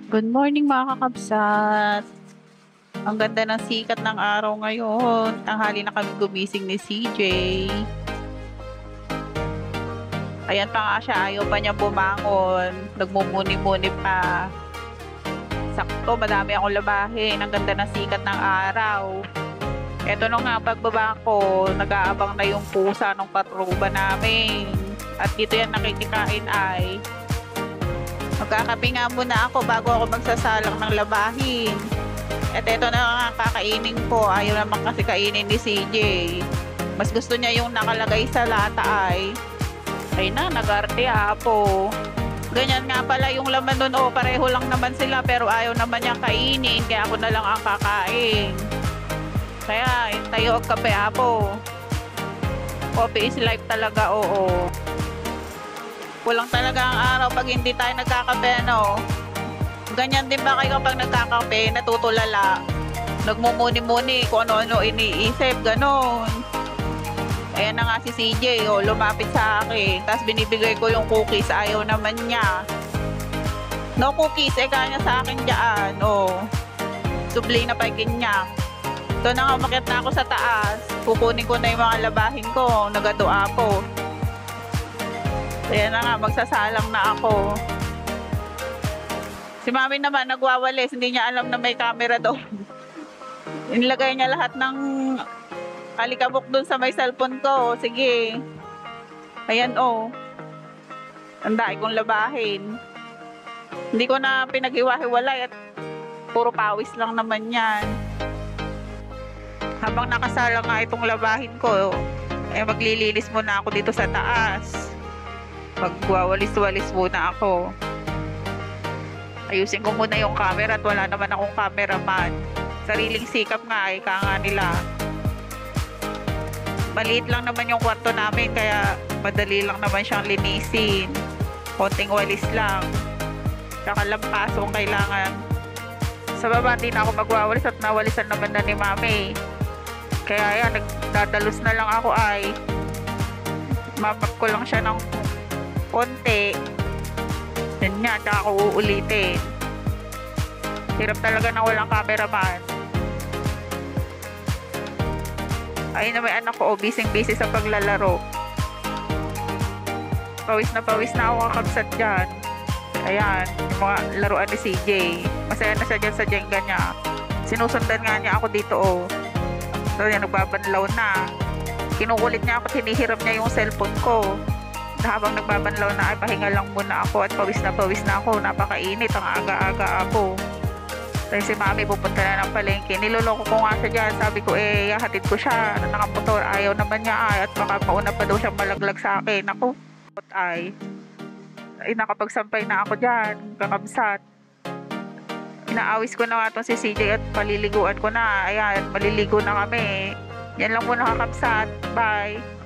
Good morning mga kakabsat. Ang ganda ng sikat ng araw ngayon. Tanghali na kami gumising ni CJ. Ayan pa nga siya, ayaw pa niya bumangon. Nagmumuni-muni pa. Sakto, madami akong labahin. Ang ganda ng sikat ng araw. Eto nung nga pagbaba ko, nag-aabang na yung pusa ng patruba namin. At dito yan nakikikain ay magkakape nga muna ako bago ako magsasalang ng labahin. At eto na nga kakainin ko. Ayaw naman kasi kainin ni CJ. Mas gusto niya yung nakalagay sa lata ay na, nag-arte po. Ganyan nga pala yung laman nun. O, pareho lang naman sila pero ayaw naman niya kainin. Kaya ako na lang ang kakain. Kaya, tayo ang kape po. Coffee is life talaga, oo. Kulang talaga ang araw pag hindi tayo nagkakape, no? Ganyan din ba kayo kapag nagkakape, natutulala? Nagmumuni-muni kung ano-ano iniisip, ganon. Ayan na nga si CJ, lumapit sa akin. Tapos binibigay ko yung cookies, ayaw naman niya. No cookies, kanya sa akin dyan, Subli na paikin niya. Ito na nga, umakyat na ako sa taas. Kukunin ko na yung mga labahin ko, nagadoa po. Ayan na nga, magsasalang na ako. Si mami naman nagwawalis, hindi niya alam na may camera doon. Inilagay niya lahat ng alikabok doon sa may cellphone ko. Sige. Ayan ang dami kong labahin. Hindi ko na pinaghiwa-hiwalay at puro pawis lang naman yan. Habang nakasala nga itong labahin ko, maglilinis muna ako dito sa taas. Magwawalis-walis muna ako. Ayusin ko muna yung camera at wala naman akong cameraman. Sariling sikap nga kanga nila. Maliit lang naman yung kwarto namin kaya madali lang naman siyang linisin. Konting walis lang. Tsaka lampaso kung kailangan. Sa baba din ako magwawalis at nawalisan naman na ni mami. Kaya yan, nagdadalos na lang ako mapap ko lang siya ng konti. Yan nga, tsaka ako uulitin. Hirap talaga na walang cameraman. Ayun na may anak ko, busy-busy sa paglalaro. Pawis na ako kakabsat dyan. Ayan, yung mga laruan ni CJ. Masaya na siya dyan sa Jenga niya. Sinusundan nga niya ako dito, So yan, nagbabanlaw na. Kinukulit niya ako, hinihiram niya yung cellphone ko. Habang nagbabanlaw na, pahinga lang muna ako at pawis na ako. Napakainit, ang aga-aga ako. Dahil si mami pupunta na ng palengke. Niloloko ko nga siya dyan. Sabi ko, hatid ko siya. Nakamotor, ayaw naman niya at baka mauna pa daw siyang malaglag sa akin. Ako, nakapagsampay na ako dyan. Kakabsat. Inaawis ko na nga itong si CJ at paliliguan ko na. Ayan, maliligo na kami. Yan lang muna kakabsat. Bye.